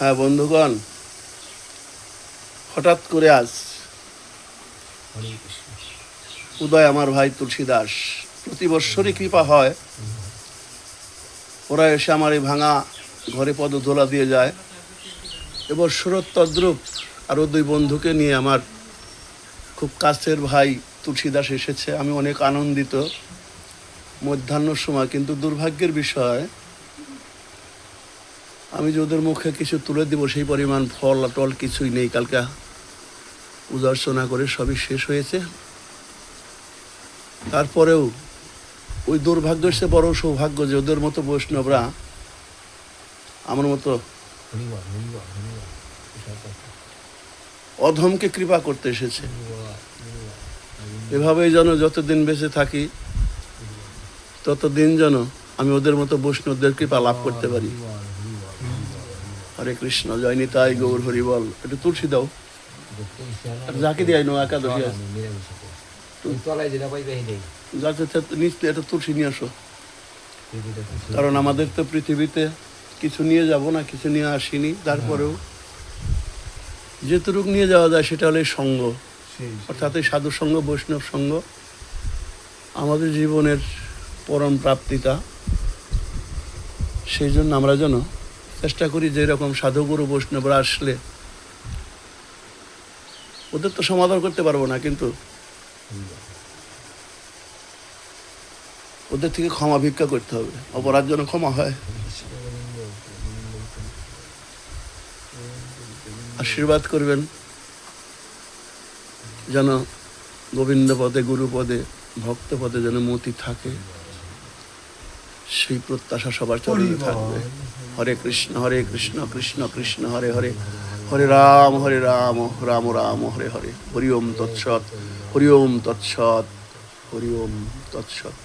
হ্যাঁ বন্ধুগণ, হঠাৎ করে আজ উদয় আমার ভাই তুলসী দাস, প্রতি বৎসরই কৃপা হয়, ওরা এসে আমার এই ভাঙা ঘরে পদধূলা দিয়ে যায়। এবছরও তদ্রূপ আরও দুই বন্ধুকে নিয়ে আমার খুব কাছের ভাই তুলসী দাস এসেছে। আমি অনেক আনন্দিত মধ্যাহ্নর সময়, কিন্তু দুর্ভাগ্যের বিষয় আমি যে ওদের মুখে কিছু তুলে দিব সেই পরিমাণ ফল টল কিছুই নেই। কালকে পূজা অর্চনা করে সবই শেষ হয়েছে। তারপরেও ওই দুর্ভাগ্য সে বড় সৌভাগ্য যে ওদের মতো বৈষ্ণবরা আমার মতো অধমকে কৃপা করতে এসেছে। এভাবেই যেন যতদিন বেঁচে থাকি ততদিন যেন আমি ওদের মতো বৈষ্ণবদের কৃপা লাভ করতে পারি। হরে কৃষ্ণ, জয় নিতাই গৌর হরি বল। একটু তুলসী দাও, যাকে দিয়ে নো একাদশী নিচে একটা তুলসী নিয়ে আসো। কারণ আমাদের তো পৃথিবীতে কিছু নিয়ে যাব না, কিছু নিয়ে আসিনি। তারপরেও যেটুকু নিয়ে যাওয়া যায় সেটা হলো সঙ্গ, অর্থাৎ এই সাধু সঙ্গ, বৈষ্ণব সঙ্গ আমাদের জীবনের পরম প্রাপ্তিতা। সেই জন্য আমরা যেন চেষ্টা করি যে এরকম সাধুগুরু বৈষ্ণবরা আসলে ওদের তো সমাধান করতে পারবো না, কিন্তু ওদের থেকে ক্ষমা ভিক্ষা করতে হবে, অপরাধ যেন ক্ষমা হয়। আশীর্বাদ করবেন যেন গোবিন্দ পদে, গুরু পদে, ভক্ত পদে যেন মতি থাকে, সেই প্রত্যাশা সবার চরণে থাকবে। হরে কৃষ্ণ কৃষ্ণ কৃষ্ণ হরে হরে, হরে রাম রাম রাম হরে হরে। হরি ওম তৎসৎ, হরি ওম তৎসৎ, হরি ওম তৎসৎ।